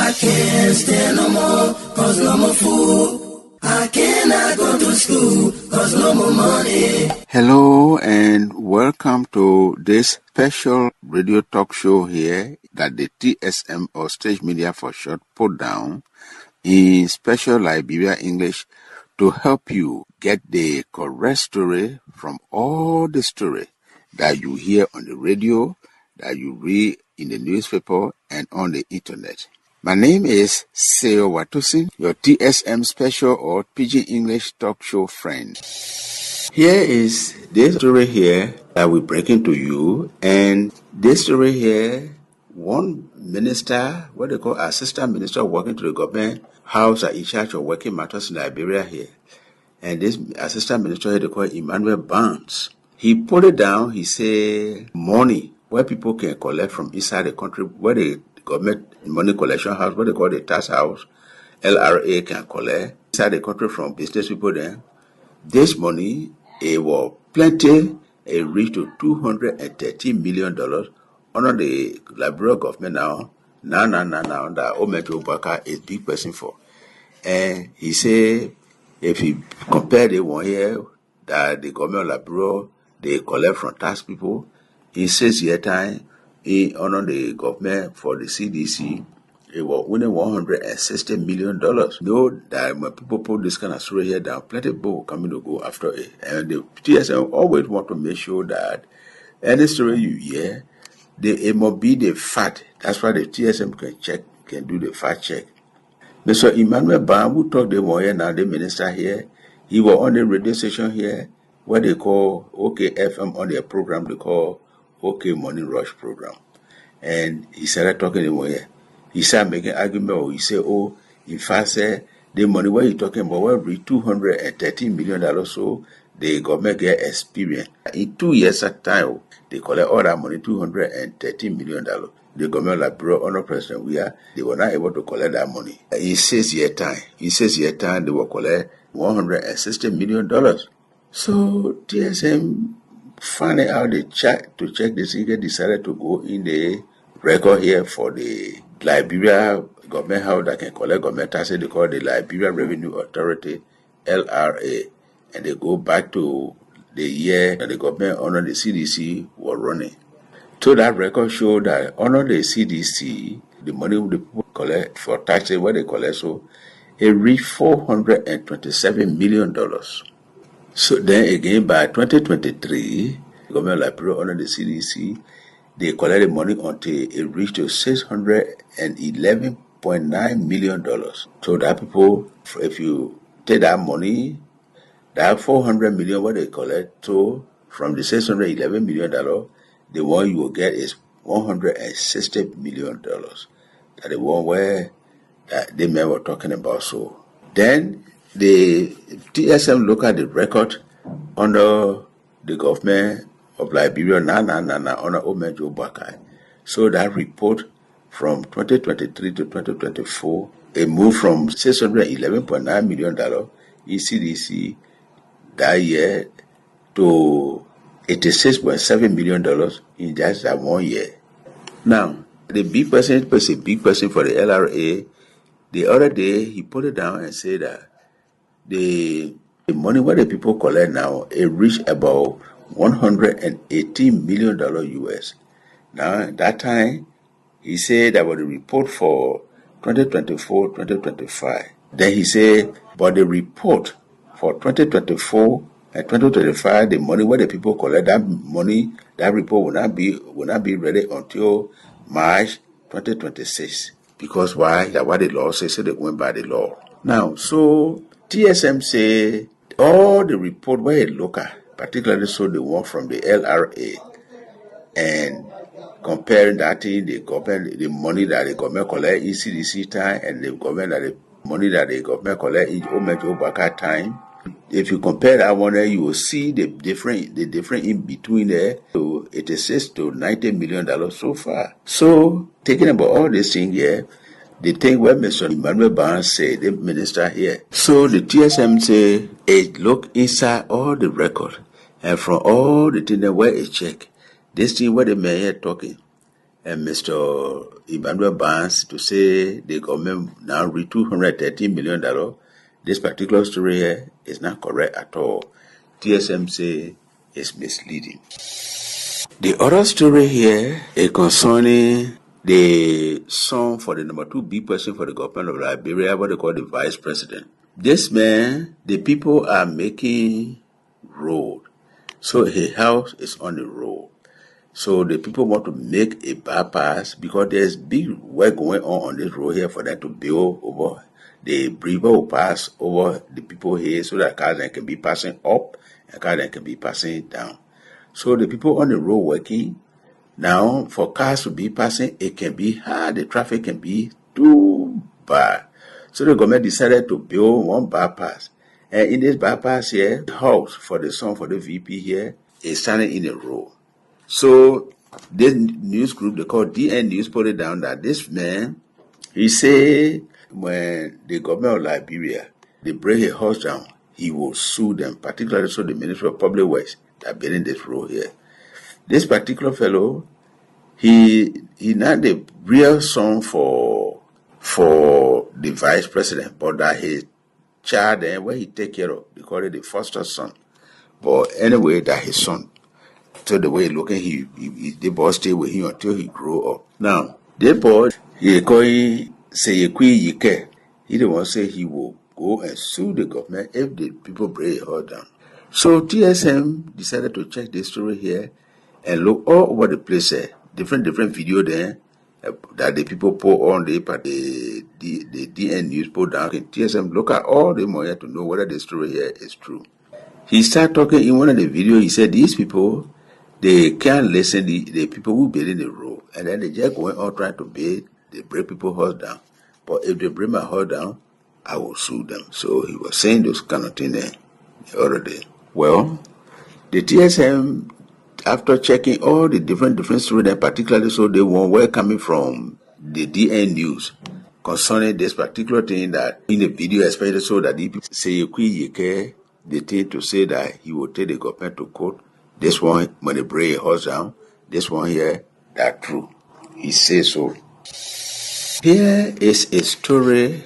I can't stand no more, cause no more food. I cannot go to school, cause no more money. Hello and welcome to this special radio talk show here that the TSM or Stage Media for short put down in special Liberia English to help you get the correct story from all the story that you hear on the radio, that you read in the newspaper and on the internet. My name is Seo Watusin, your TSM special or Pidgin English talk show friend. Here is this story here that we bring into you, and this story here, one minister, what they call assistant minister working to the government house are in charge of working matters in Liberia here. And this assistant minister here, they call Emmanuel Barnes. He put it down, he say money where people can collect from inside the country, where the government money collection house, what they call the tax house, LRA can collect inside the country from business people there. This money, it was plenty, it reached to $213 million under the Liberia government now, that Omejo Baka is big person for. And he say, if you compare the 1 year that the government of Liberia, they collect from tax people, in 6 year time, he honor the government for the CDC, it was winning $160 million. Know that when people put this kind of story here down, plenty of people coming to go after it. And the TSM always want to make sure that any story you hear, it must be the fact. That's why the TSM can do the fact check. Mr. Emmanuel Bam, who talked the 1 year now, the minister here, he was on the radio station here, what they call OKFM on their program, they call OK Morning Rush program. And he started talking the 1 year. He started making argument, or he said, in fact, the money what he talking about will be $213 million, so the government get experience. In 2 years at time, they collect all that money, $213 million. The government like Bureau Honor President, they were not able to collect that money. In 6 year time, they will collect $160 million. So TSM finding out to check this, he decided to go in the record here for the Liberia government house that can collect government taxes. They call the Liberia Revenue Authority, LRA, and they go back to the year that the government under the CDC was running. So that record showed that under the CDC, the money the people collect for taxes, what they collect, so it reached $427 million. So then again, by 2023, the government of Liberia under the CDC, they collected money until it reached to $611.9 million. So that people, if you take that money, that $400 million what they collect, so from the $611 million, the one you will get is $160 million. That's the one where that the men were talking about. So then the TSM look at the record under the government of Liberia, under Omejo Baka. So that report from 2023 to 2024, it moved from $611.9 million in CDC that year to $86.7 million in just that 1 year. Now, the big person was a big person for the LRA. The other day, he put it down and said that the money what the people collect now, it reached about $118 million US. Now, that time, he said that was the report for 2024-2025. Then he said, but the report for 2024 and 2025, the money where the people collect, that money, that report will not be ready until March 2026. Because why? That's what the law says, so they went by the law. Now, so TSM say all the report where it look at, particularly so the one from the LRA, and comparing that thing, the money that the government collect in CDC time and the money that the government collect in Omejo Baka time. If you compare that one, you will see the different in between there. So $86 to $90 million so far. So taking about all this thing here, the thing where Mr. Emmanuel Barnes said, the minister here. So the TSM say, it look inside all the record, and from all the thing where it check, this thing where the mayor talking, and Mr. Emmanuel Barnes to say the government now read $213 million. This particular story here is not correct at all. TSM say it's misleading. The other story here is concerning the son for the number 2 big person for the government of Liberia, what they call the vice president. This man, the people are making road. So his house is on the road. So the people want to make a bypass because there's big work going on this road here for them to build over. The river will pass over the people here so that cars can be passing up and cars can be passing down. So the people on the road working, now for cars to be passing, it can be hard. The traffic can be too bad. So the government decided to build one bypass. And in this bypass here, the house for the son for the VP here is standing in a row. So this news group, they call DN News, put it down that this man, he say when the government of Liberia, they break his house down, he will sue them, particularly so the Ministry of Public Works that building this road here. This particular fellow, he not the real son for the vice president, but that his child then where he take care of, they call it the foster son. But anyway, that his son. So the way he looking, the boy stay with him until he grow up. Now, the boy, he call him say Yike. He the one say he will go and sue the government if the people break her down. So TSM decided to check this story here and look all over the place. Different video there that the people put on the DN News put down. And TSM look at all the more to know whether the story here is true. He started talking in one of the videos. He said these people, they can't listen the people who build in the road, and then they just going out trying to build, they break people's house down. But if they bring my house down, I will sue them. So he was saying those kind of things the other day. Well, the TSM, after checking all the different stories, particularly so they were coming from the DN News concerning this particular thing that in the video, especially so that the people say the thing to say that he will take the government to court. This one, when they break a horse down, this one here, that's true. He says so. Here is a story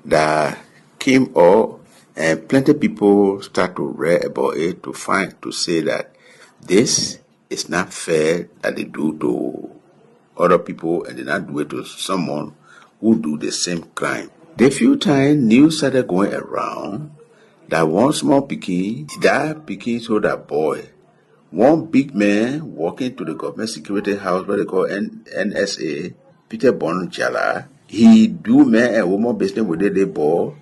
that came up and plenty of people start to read about it to say that this is not fair that they do to other people and they not do it to someone who do the same crime. The few times news started going around that one small pikin, that pikin told that boy, one big man walking to the government security house, what they call NSA, Peter Bonjala, he do man and woman business with the boy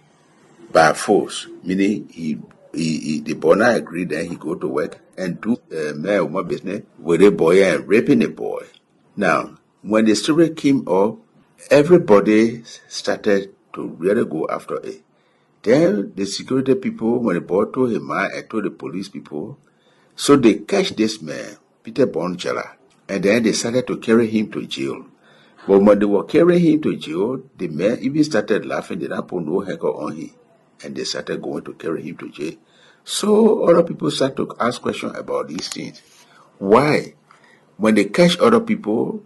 by force, meaning the boy not agree, then he go to work and do man and woman business with the boy and raping the boy. Now, when the story came up, everybody started to really go after it. Then the security people, when the boy told him and told the police people, so they catch this man, Peter Bonjala, and then they started to carry him to jail. But when they were carrying him to jail, the men even started laughing. They didn't put no handcuff on him, and they started going to carry him to jail. So other people started to ask questions about these things. Why? When they catch other people,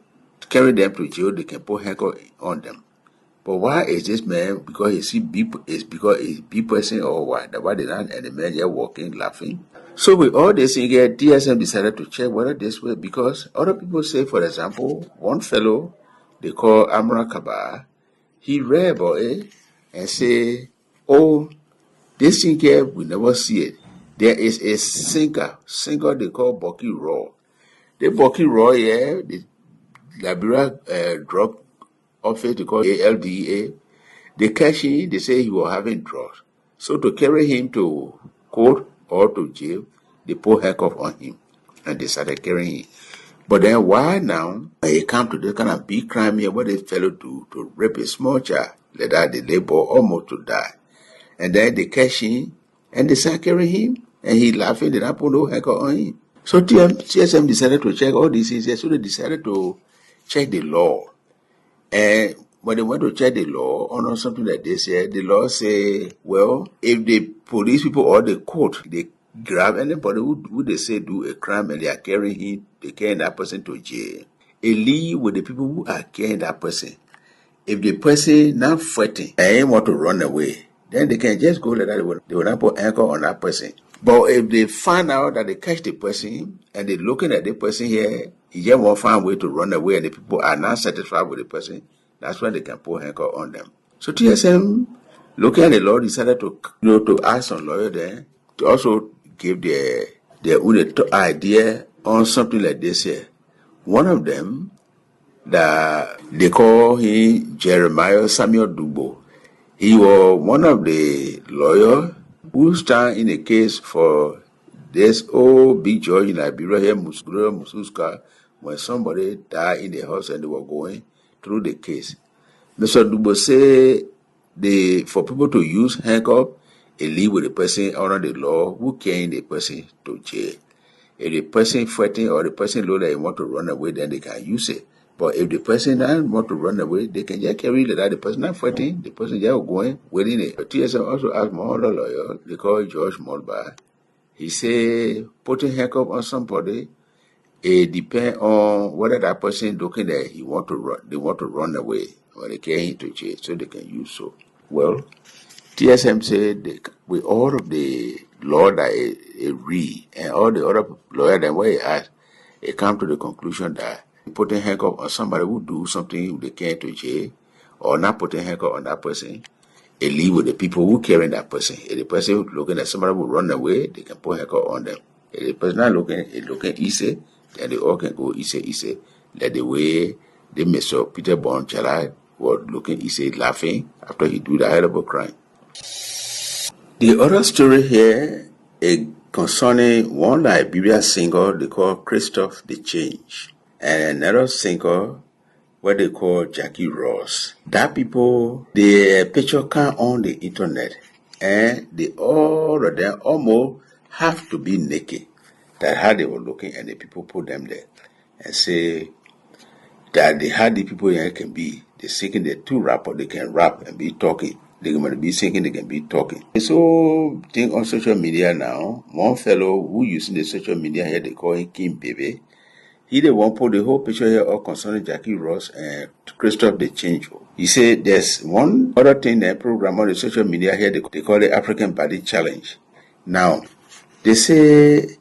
carry them to jail, they can put handcuff on them. But why is this man, because he's big person or what? That's why they not, and the man just walking, laughing. So with all this thing here, DSM decided to check whether this way, because other people say, for example, one fellow, they call Amra Kaba, he read about it and say, oh, this thing here, we never see it. There is a singer they call Bucky Raw. The Bucky Raw here, the Liberia drug office, they call ALDA, they catch him, they say he was having drugs. So to carry him to court or to jail, they put handcuff on him and they started carrying him. But then why now, when it come to this kind of big crime here, what this fellow do to rape a small child, like that the labor almost to die. And then they catch him and they start carrying him and he laughing, they not put no handcuff on him. So TSM decided to check all these things here, so they decided to check the law. And when they went to check the law or something like this here, the law say, well, if the police people or the court, they grab anybody who they say do a crime and they are carrying him, they carry that person to jail. live with the people who are carrying that person. If the person not fighting and want to run away, then they can just go like that. They will not put anchor on that person. But if they find out that they catch the person and they're looking at the person here, he just won't find a way to run away and the people are not satisfied with the person, that's when they can put anchor on them. So TSM, looking at the law, decided to to ask some lawyer there to also give their own idea on something like this here. One of them, that they call him Jeremiah Samuel Dugbo. He was one of the lawyers who stand in a case for this old big judge in Liberia here, Mususka, when somebody died in the house and they were going through the case. Mr. Dugbo say for people to use handcuff, it live with the person under the law who carrying the person to jail. If the person fighting or the person know that they want to run away, then they can use it. But if the person doesn't want to run away, they can just carry that the person not fighting, the person just going within it. TSM also asked my other lawyer, they call George Mulba. He say putting handcuff on somebody, it depends on whether that person looking that they want to run away or they carry him to jail, so they can use so. Well, TSM said with all of the law that it read and all the other lawyers that were asked, it come to the conclusion that putting handcuff on somebody who do something they can't to jail or not putting handcuff on that person, it leave with the people who carrying that person. If the person looking at somebody who run away, they can put handcuff on them. If the person not looking easy, then they all can go easy. Like the way they Mr. Peter Bond Chalai was looking easy, laughing after he do that horrible crime. The other story here is concerning one Liberian singer they call Christoph the Change, and another singer what they call Jackie Ross. That people, their picture come on the internet, and all of them almost have to be naked. That's how they were looking, and the people put them there and say that how the people here can be. They're singing the two rapper, they can rap and be talking. They can be singing, they can be talking. So think on social media now, one fellow who using the social media here, they call him King Baby. He the one put the whole picture here all concerning Jackie Ross and Christoph the Change. He said there's one other thing that program on the social media here, they call it African Body Challenge. Now, they say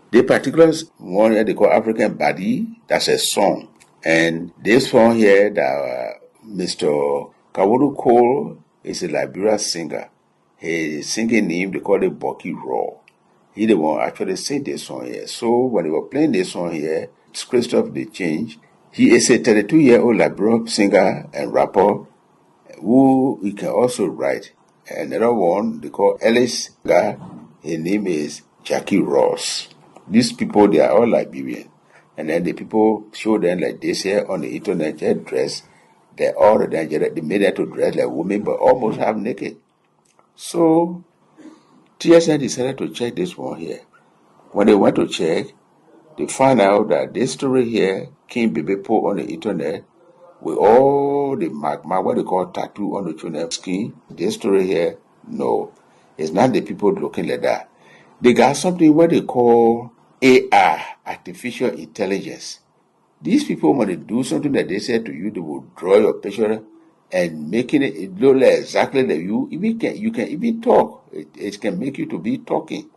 the particular one here they call African Body, that's a song. And this one here that Mr. Kaworu Cole is a Liberia singer. His singing name, they call it Bucky Raw. He the one actually sing this song here. So when they were playing this song here, it's Christoph the Change. He is a 32-year-old Liberian singer and rapper who he can also write. Another one they call Ellis guy. His name is Jackie Ross. These people, they are all Liberian. And then the people show them like this here on the internet, just dress. They all of them, they made them to dress like women, but almost half naked. So TSN decided to check this one here. When they went to check, they found out that this story here, King Baby put on the internet, with all the what they call tattoo on the children's skin. This story here, no, it's not the people looking like that. They got something what they call AI, artificial intelligence. These people, when they do something that they say to you, they will draw your picture and making it look like exactly like you. You can even talk. It can make you to be talking.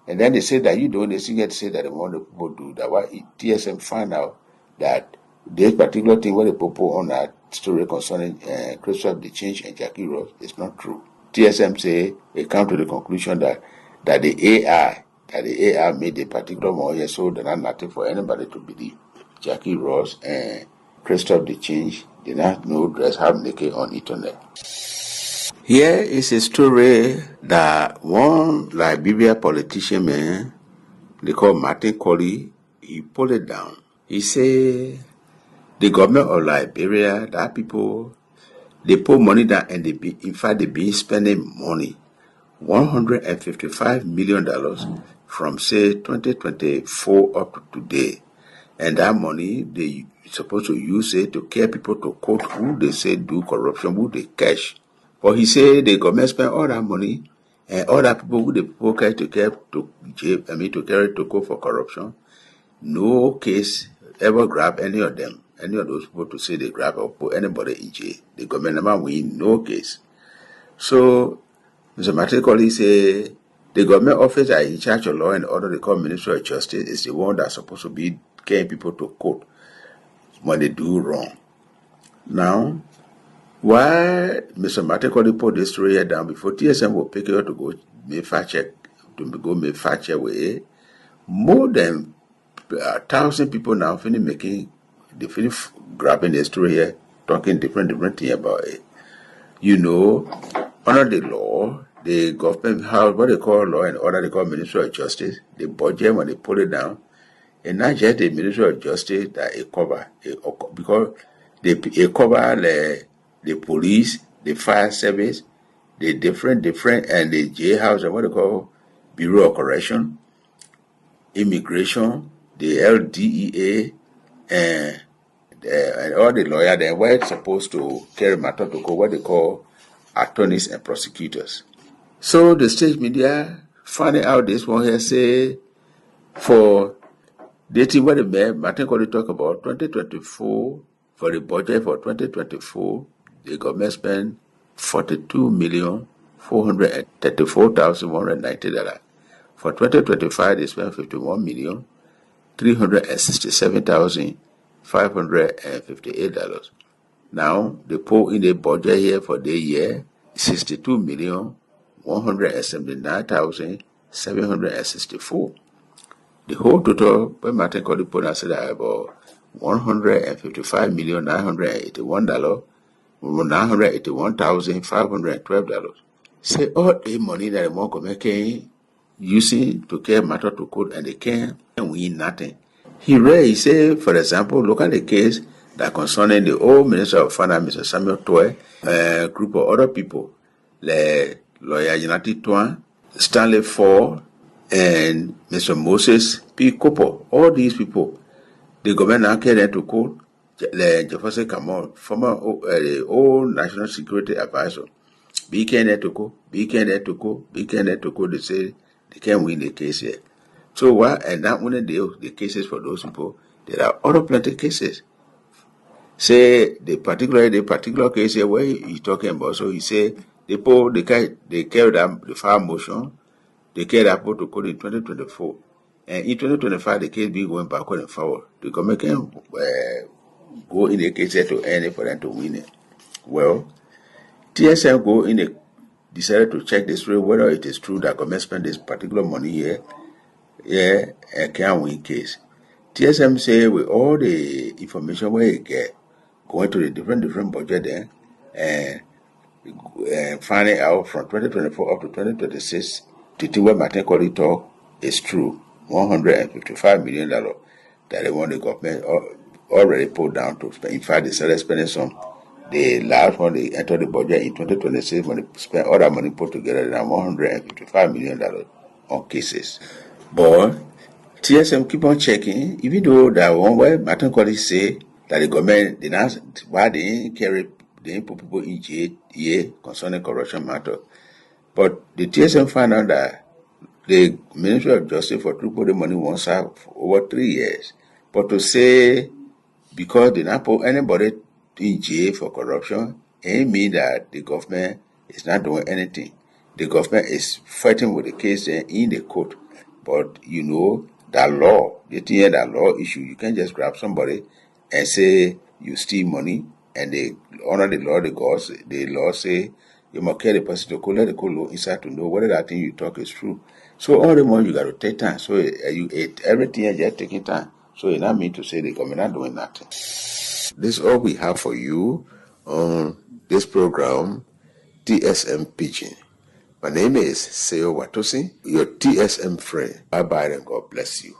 And then they say that you don't. They get to say that they want the people do that. Why TSM find out that this particular thing, what the people on that story concerning Christoph the Change and Jackie Ross is not true. TSM say it come to the conclusion that the AI made a particular one here, so they're not nothing for anybody to believe. Jackie Ross and Christoph the Change did not know dress half naked on internet. Here is a story that one Liberia politician man, they call Martin Colley, he pulled it down. He say the government of Liberia, that people, they put money down and they been spending money. $155 million from say 2024 up to today. And that money, they supposed to use it to care people to quote who they say do corruption, who they cash. But he said the government spent all that money and all that people who the people carry to carry to jail, to carry to go for corruption. No case ever grab any of them, any of those people to say they grab or put anybody in jail. The government never win no case. So Mr. Matekoli say the government office that in charge of law and order, they call Ministry of Justice, is the one that's supposed to be getting people to court when they do wrong. Now, why Mr. Matekoli put this story here down before TSM will pick it up to go make fact check, with it, more than 1,000 people now finish grabbing the story here, talking different thing about it. You know, under the law, the government have what they call law and order, they call Ministry of Justice. The budget, when they pull it down, and not just the Ministry of Justice that it cover, because it cover the police, the fire service, the different, and the jailhouse, and what they call Bureau of Correction, Immigration, the LDEA, and all the lawyers, they were supposed to carry matter to court, what they call attorneys and prosecutors. So the state media finding out this one here say for dating what the mayor Martin Colley talk about 2024 for the budget for 2024, the government spent $42,434,190. For 2025, they spent $51,367,558. Now, they put in the budget here for the year $62,179,764. The whole total, when Martin Colley put out, said about $155,981,512. Say all the money that the more government using to carry matter to court and they can't win nothing. He said, for example, look at the case that concerning the old Minister of Finance, Mr. Samuel Toy, a group of other people, like lawyer Yanati Tuan, Stanley Ford, and Mr. Moses P. Kopo. All these people, the government now carried them to court. Jefferson Kamon, former old National Security Advisor, be carried to court, they say they can't win the case here. So why, and not winning the cases for those people, there are other plenty cases. Say the particular case here where he's talking about, so he say they carried out the file motion, they carried out to court in 2024. And in 2025 the case be going backward and forward. The government can go in the case here to earn it for them to win it. Well, TSM go in the decided to check this way whether it is true that government spend this particular money here, and can't win case. TSM say with all the information where you get, going to the different budget there, and finding out from 2024 up to 2026, the thing where Martin Colley talk is true. $155 million that they want the government already put down to spend. In fact, they started spending some. The last one they entered the budget in 2026 when they spent all that money put together than $155 million on cases. But TSM keep on checking, even though that one where Martin Colley say that the government did not, why they didn't put people in jail concerning corruption matter. But the TSM found out that the Ministry of Justice for to put the money once out for over 3 years. But to say because they not put anybody in jail for corruption, it mean that the government is not doing anything. The government is fighting with the case in the court. But you know that law, that law issue, you can't just grab somebody and say you steal money and they honor the law, the law say you must carry the person to court, let the court look inside to know whether that thing you talk is true. So all the more you got to take time. So everything is just taking time. So it not mean to say the government not doing nothing. This is all we have for you on this program, TSM Pidgin. My name is Seo Watosi, your TSM friend. Bye-bye and God bless you.